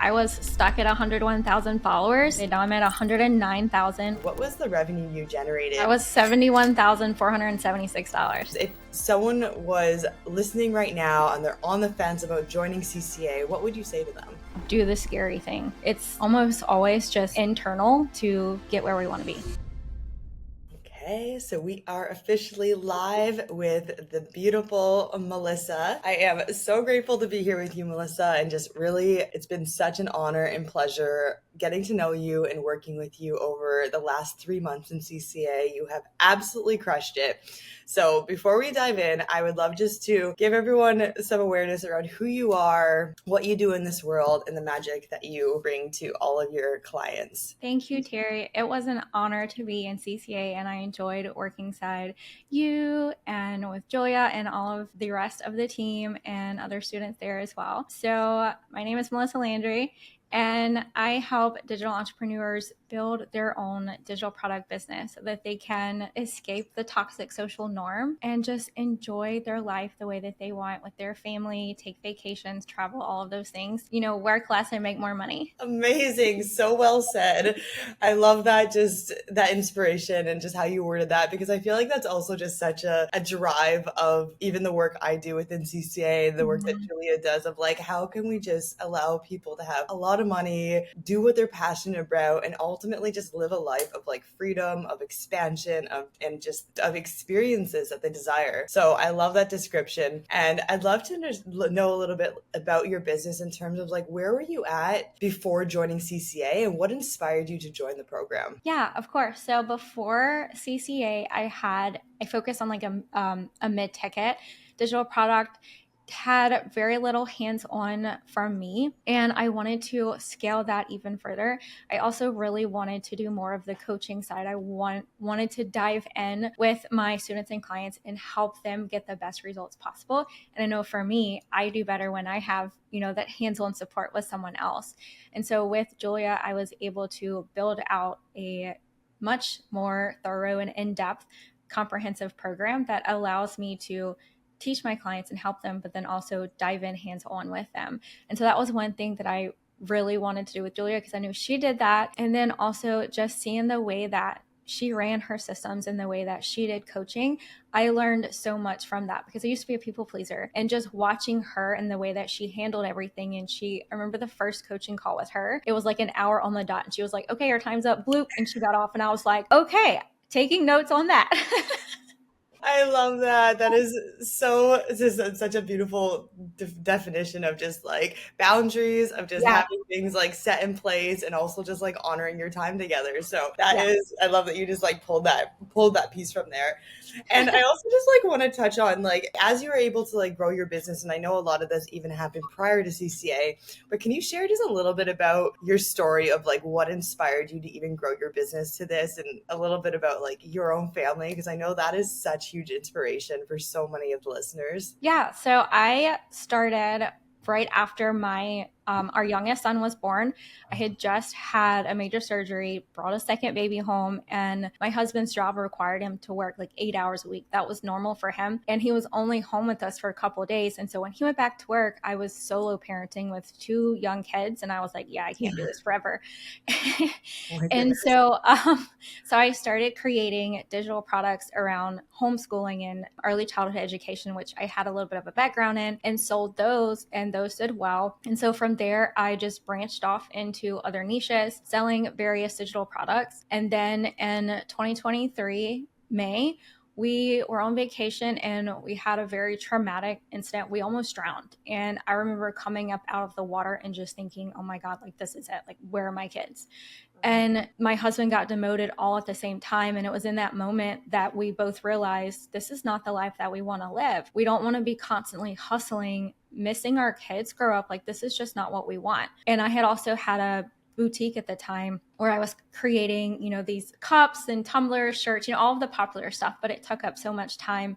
I was stuck at 101,000 followers, and now I'm at 109,000. What was the revenue you generated? That was $71,476. If someone was listening right now and they're on the fence about joining CCA, what would you say to them? Do the scary thing. It's almost always just internal to get where we want to be. Okay, so we are officially live with the beautiful Melissa. I am so grateful to be here with you, Melissa, and just really, it's been such an honor and pleasure getting to know you and working with you over the last 3 months in CCA. You have absolutely crushed it. So before we dive in, I would love just to give everyone some awareness around who you are, what you do in this world, and the magic that you bring to all of your clients. Thank you, Terry. It was an honor to be in CCA, and I enjoyed working side you and with Julia and all of the rest of the team and other students there as well. So my name is Melissa Landry, and I help digital entrepreneurs build their own digital product business so that they can escape the toxic social norm and just enjoy their life the way that they want with their family, take vacations, travel, all of those things, work less and make more money. Amazing. So well said. I love that, just that inspiration and just how you worded that, because I feel like that's also just such a drive of even the work I do within CCA, the work that Julia does of like, how can we just allow people to have a lot of money, do what they're passionate about, and ultimately just live a life of like freedom, of expansion, and just of experiences that they desire. So I love that description. And I'd love to know a little bit about your business in terms of like, where were you at before joining CCA and what inspired you to join the program? Yeah, of course. So before CCA, I focused on like a mid-ticket digital product, had very little hands-on from me, and I wanted to scale that even further. I also really wanted to do more of the coaching side. I wanted to dive in with my students and clients and help them get the best results possible. And I know for me, I do better when I have, that hands-on support with someone else. And so with Julia, I was able to build out a much more thorough and in-depth comprehensive program that allows me to teach my clients and help them, but then also dive in hands-on with them. And so that was one thing that I really wanted to do with Julia, because I knew she did that. And then also just seeing the way that she ran her systems and the way that she did coaching, I learned so much from that, because I used to be a people pleaser, and just watching her and the way that she handled everything. And I remember the first coaching call with her, it was like an hour on the dot, and she was like, okay, your time's up, bloop. And she got off, and I was like, okay, taking notes on that. I love that. That is such a beautiful definition of just like boundaries, of just having things like set in place and also just like honoring your time together. So I love that you just like pulled that piece from there. And I also just like want to touch on like, as you were able to like grow your business, and I know a lot of this even happened prior to CCA, but can you share just a little bit about your story of like what inspired you to even grow your business to this, and a little bit about like your own family? Because I know that is such huge inspiration for so many of the listeners. Yeah. So I started right after our youngest son was born. I had just had a major surgery, brought a second baby home, and my husband's job required him to work like 8 hours a week. That was normal for him. And he was only home with us for a couple of days. And so when he went back to work, I was solo parenting with 2 young kids. And I was like, yeah, I can't do this forever. And so I started creating digital products around homeschooling and early childhood education, which I had a little bit of a background in, and sold those, and those did well. And so from there, I just branched off into other niches, selling various digital products. And then in 2023, May, we were on vacation and we had a very traumatic incident. We almost drowned. And I remember coming up out of the water and just thinking, oh my God, like this is it. Like, where are my kids? And my husband got demoted all at the same time. And it was in that moment that we both realized this is not the life that we want to live. We don't want to be constantly hustling, missing our kids grow up. Like, this is just not what we want. And I had also had a boutique at the time where I was creating, these cups and tumblers, shirts, all of the popular stuff, but it took up so much time.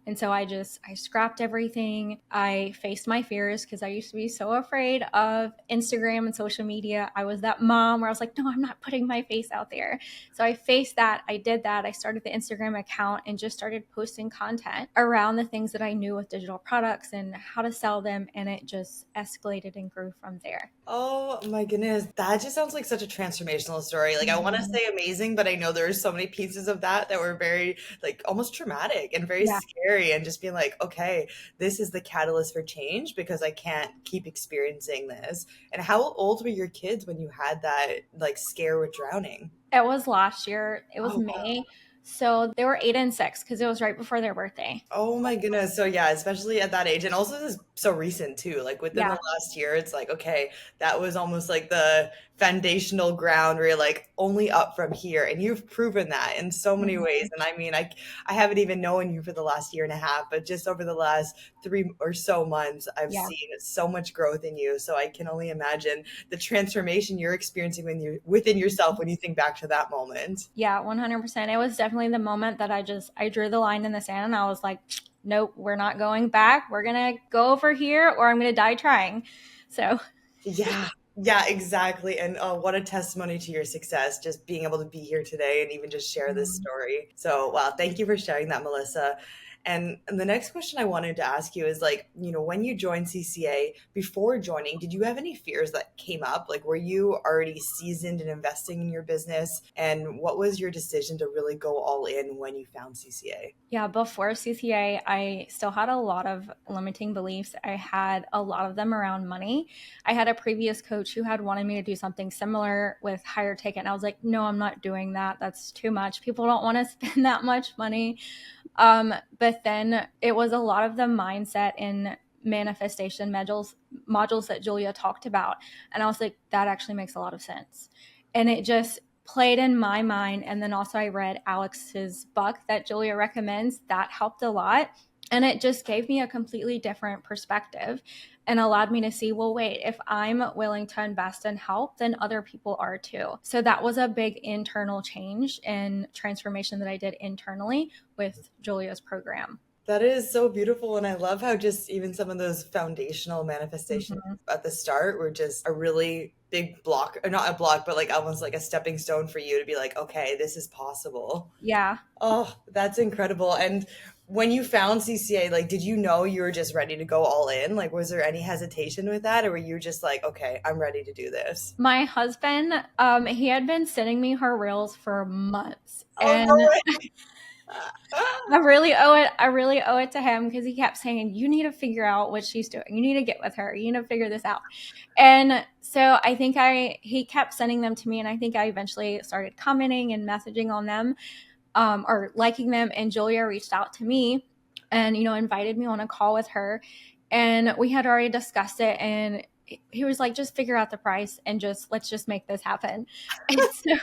And so I scrapped everything. I faced my fears because I used to be so afraid of Instagram and social media. I was that mom where I was like, no, I'm not putting my face out there. So I faced that. I did that. I started the Instagram account and just started posting content around the things that I knew with digital products and how to sell them. And it just escalated and grew from there. Oh my goodness. That just sounds like such a transformational story. Like I want to Mhm. say amazing, but I know there's so many pieces of that were very like almost traumatic and very Yeah. scary and just being like, okay, this is the catalyst for change because I can't keep experiencing this. And how old were your kids when you had that like scare with drowning? It was last year. It was Oh wow. May. So they were 8 and 6 because it was right before their birthday. Oh my goodness. So yeah, especially at that age and also this is so recent too. Like within the Yeah. last year, it's like, okay, that was almost like the foundational ground where you're like only up from here. And you've proven that in so many ways. Mhm. And I mean, I haven't even known you for the last year and a half, but just over the last 3 or so months, I've Yeah. seen so much growth in you. So I can only imagine the transformation you're experiencing when you within yourself when you think back to that moment. Yeah, 100%. It was definitely the moment that I drew the line in the sand and I was like, nope, we're not going back. We're going to go over here or I'm going to die trying. So, Yeah. Yeah, exactly. And what a testimony to your success, just being able to be here today and even just share this mhm. story. So, wow, thank you for sharing that, Melissa. And the next question I wanted to ask you is like, when you joined CCA, before joining, did you have any fears that came up? Like, were you already seasoned in investing in your business? And what was your decision to really go all in when you found CCA? Yeah, before CCA, I still had a lot of limiting beliefs. I had a lot of them around money. I had a previous coach who had wanted me to do something similar with higher ticket. And I was like, no, I'm not doing that. That's too much. People don't want to spend that much money. But then it was a lot of the mindset and manifestation modules that Julia talked about. And I was like, that actually makes a lot of sense. And it just played in my mind. And then also I read Alex's book that Julia recommends. That helped a lot. And it just gave me a completely different perspective and allowed me to see, well, wait, if I'm willing to invest and help, then other people are too. So that was a big internal change and transformation that I did internally with Julia's program. That is so beautiful. And I love how just even some of those foundational manifestations Mhm. at the start were just a really big block, or not a block, but like almost like a stepping stone for you to be like, okay, this is possible. Yeah. Oh, that's incredible. And when you found CCA, like, did you know you were just ready to go all in? Like, was there any hesitation with that? Or were you just like, okay, I'm ready to do this? My husband, he had been sending me her reels for months. Oh, And no way. I really owe it to him because he kept saying, you need to figure out what she's doing. You need to get with her. You need to figure this out. And so I think he kept sending them to me. And I think I eventually started commenting and messaging on them, or liking them. And Julia reached out to me and, invited me on a call with her. And we had already discussed it. And he was like, just figure out the price and let's just make this happen. And so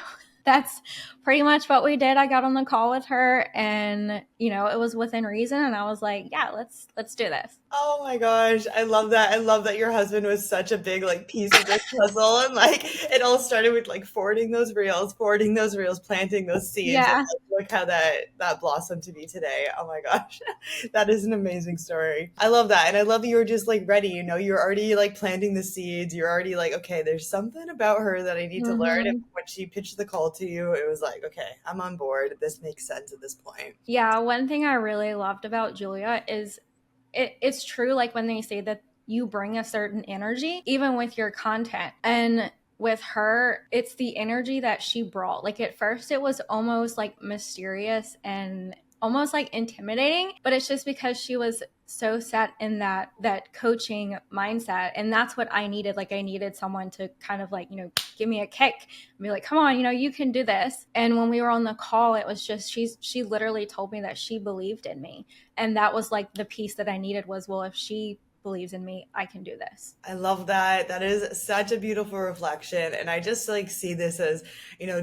that's pretty much what we did. I got on the call with her and, it was within reason. And I was like, yeah, let's do this. Oh my gosh, I love that. I love that your husband was such a big like piece of this puzzle and like it all started with like forwarding those reels, planting those seeds and Yeah. like, look how that blossomed to be today. Oh my gosh. That is an amazing story. I love that. And I love that you were just like ready, you're already like planting the seeds. You're already like, okay, there's something about her that I need to learn. And Hmm. when she pitched the call to you, it was like, okay, I'm on board. This makes sense at this point. Yeah. One thing I really loved about Julia is it's true, like when they say that you bring a certain energy even with your content, and with her it's the energy that she brought. Like at first it was almost like mysterious and almost like intimidating, but it's just because she was so set in that coaching mindset, and that's what I needed. Like I needed someone to kind of like, give me a kick and be like, come on, you can do this. And when we were on the call, it was just she literally told me that she believed in me, and that was like the piece that I needed was, well, if she believes in me. I can do this. I love that. That is such a beautiful reflection. And I just like see this as,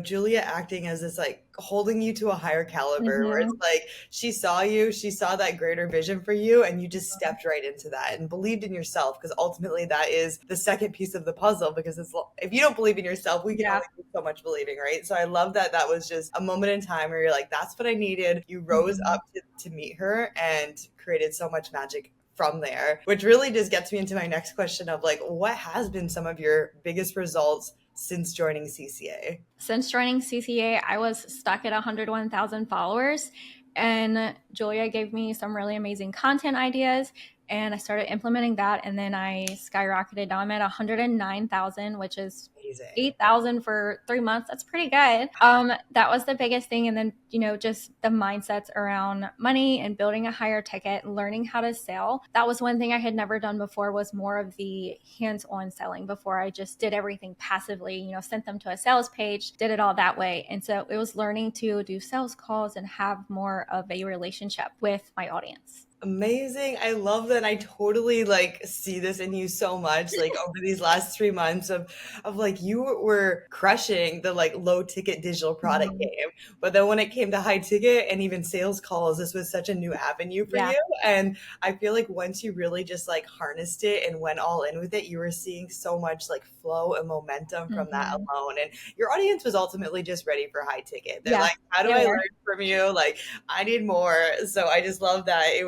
Julia acting as this like holding you to a higher caliber where it's Hmm. like she saw you, she saw that greater vision for you, and you just stepped right into that and believed in yourself. Because ultimately, that is the second piece of the puzzle. Because it's if you don't believe in yourself, we can Yeah. only do so much believing, right? So I love that that was just a moment in time where you're like, that's what I needed. You rose Hmm. up to meet her and created so much magic from there, which really just gets me into my next question of like, what has been some of your biggest results since joining CCA? Since joining CCA, I was stuck at 101,000 followers, and Julia gave me some really amazing content ideas, and I started implementing that, and then I skyrocketed. Now I'm at 109,000, which is Amazing. 8,000 for 3 months. That's pretty good. That was the biggest thing. And then, just the mindsets around money and building a higher ticket, learning how to sell. That was one thing I had never done before, was more of the hands-on selling. Before, I just did everything passively, sent them to a sales page, did it all that way. And so it was learning to do sales calls and have more of a relationship with my audience. Amazing. I love that. I totally like see this in you so much, like over these last 3 months of like you were crushing the like low ticket digital product Mhm. game. But then when it came to high ticket and even sales calls, this was such a new avenue for Yeah. you. And I feel like once you really just like harnessed it and went all in with it, you were seeing so much like flow and momentum from that Hmm. alone. And your audience was ultimately just ready for high ticket. They're Yeah. like, how do They I were. learn from you? Like I need more. So I just love that. It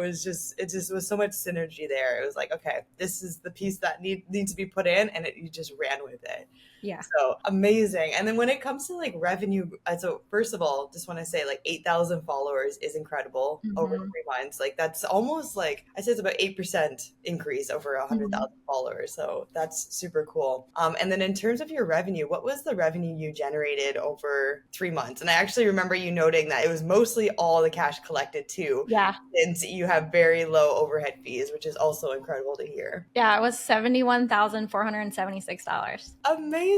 just was so much synergy there. It was like, okay, this is the piece that needs to be put in, and you just ran with it. Yeah. So amazing. And then when it comes to like revenue, so first of all, just want to say like 8,000 followers is incredible over Hmm. 3 months. Like that's almost like I said, it's about 8% increase over a hundred Hmm. thousand followers. So that's super cool. And then in terms of your revenue, what was the revenue you generated over 3 months? And I actually remember you noting that it was mostly all the cash collected too, Yeah. since you have very low overhead fees, which is also incredible to hear. Yeah. It was $71,476. Amazing.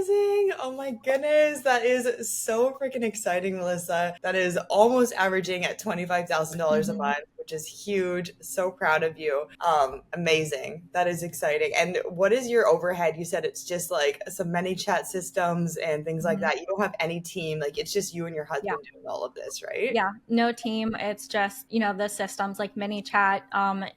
Oh my goodness. That is so freaking exciting, Melissa. That is almost averaging at $25,000 a Hmm. month, which is huge. So proud of you. Amazing. That is exciting. And what is your overhead? You said it's just like some many chat systems and things like Hmm. that. You don't have any team. Like it's just you and your Yeah. husband doing all of this, right? Yeah, no team. It's just, the systems like ManyChat,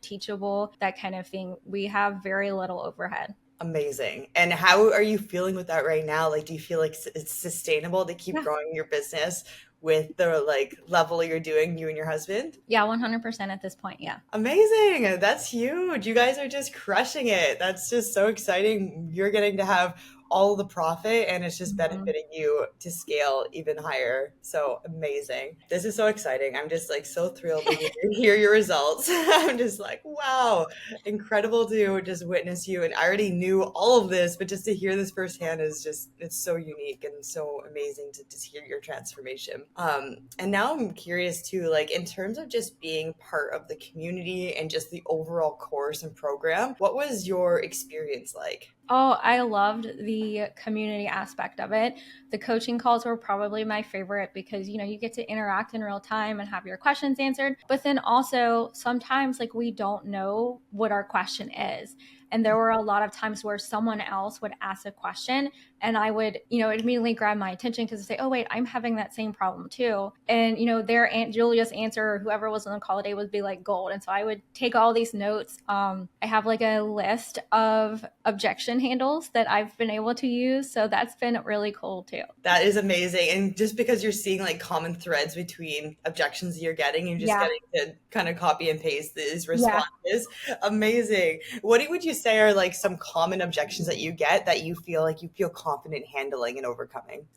Teachable, that kind of thing. We have very little overhead. Amazing. And how are you feeling with that right now? Like, do you feel like it's sustainable to keep Yeah. growing your business with the like level you're doing, you and your husband? Yeah, 100% at this point. Yeah. Amazing. That's huge. You guys are just crushing it. That's just so exciting. You're getting to have all the profit and it's just Mhm. benefiting you to scale even higher. So amazing. This is so exciting. I'm just like so thrilled to hear your results. I'm just like, wow, incredible to just witness you. And I already knew all of this, but just to hear this firsthand is just, it's so unique and so amazing to just hear your transformation. And now I'm curious too, like in terms of just being part of the community and just the overall course and program, what was your experience like? Oh, I loved the community aspect of it. The coaching calls were probably my favorite because, you get to interact in real time and have your questions answered. But then also, sometimes like we don't know what our question is. And there were a lot of times where someone else would ask a question and I would, immediately grab my attention because I say, oh, wait, I'm having that same problem too. And, their Aunt Julia's answer or whoever was on the call today would be like gold. And so I would take all these notes. I have like a list of objection handles that I've been able to use. So that's been really cool too. That is amazing. And just because you're seeing like common threads between objections that you're getting, you're just Yeah. getting to kind of copy and paste these Yeah. responses. Amazing. What would you say are like some common objections that you get that you feel confident handling and overcoming?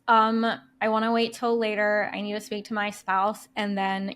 I want to wait till later. I need to speak to my spouse, and then,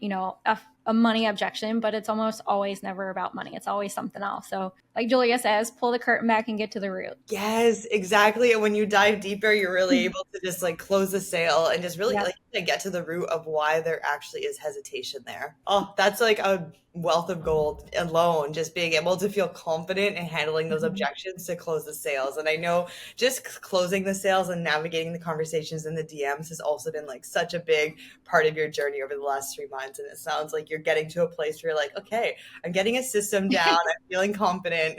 a money objection, but it's almost always never about money. It's always something else. So, like Julia says, pull the curtain back and get to the root. Yes, exactly. And when you dive deeper, you're really able to just like close the sale and just really Yeah. like to get to the root of why there actually is hesitation there. Oh, that's like a wealth of gold alone, just being able to feel confident in handling those Mhm. objections to close the sales. And I know just closing the sales and navigating the conversations in the DMs has also been like such a big part of your journey over the last 3 months. And it sounds like you're getting to a place where you're like, okay, I'm getting a system down, I'm feeling confident,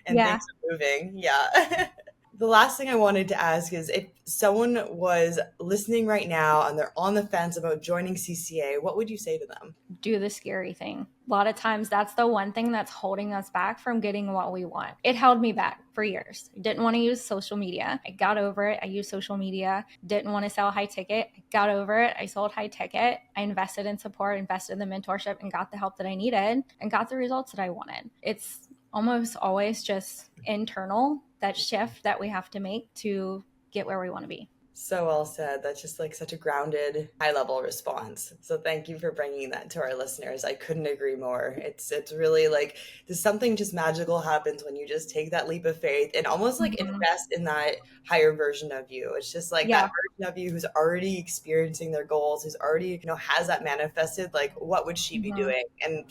and Yeah. things are moving. Yeah. The last thing I wanted to ask is if someone was listening right now and they're on the fence about joining CCA, what would you say to them? Do the scary thing. A lot of times that's the one thing that's holding us back from getting what we want. It held me back for years. I didn't want to use social media. I got over it. I used social media. Didn't want to sell high ticket. I got over it. I sold high ticket. I invested in support, invested in the mentorship, and got the help that I needed and got the results that I wanted. It's almost always just internal, that shift that we have to make to get where we want to be. So well said. That's just like such a grounded, high level response. So thank you for bringing that to our listeners. I couldn't agree more. It's really like there's something just magical happens when you just take that leap of faith and almost like Mm-hmm. invest in that higher version of you. It's just like Yeah. that version of you who's already experiencing their goals, who's already, has that manifested. Like what would she be Mm-hmm. doing? And,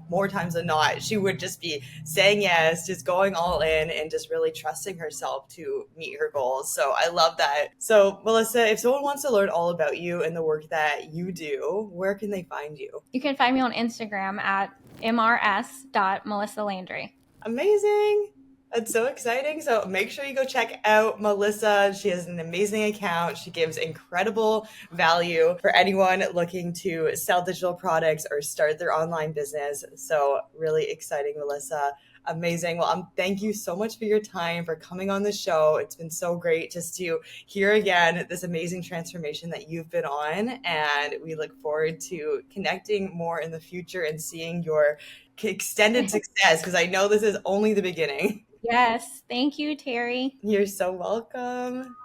more times than not, she would just be saying yes, just going all in and just really trusting herself to meet her goals. So I love that. So Melissa, if someone wants to learn all about you and the work that you do, where can they find you? You can find me on Instagram at mrs.melissalandry. Amazing. That's so exciting. So make sure you go check out Melissa. She has an amazing account. She gives incredible value for anyone looking to sell digital products or start their online business. So really exciting, Melissa. Amazing. Well, thank you so much for your time, for coming on the show. It's been so great just to hear again this amazing transformation that you've been on. And we look forward to connecting more in the future and seeing your extended success, because I know this is only the beginning. Yes. Thank you, Terry. You're so welcome.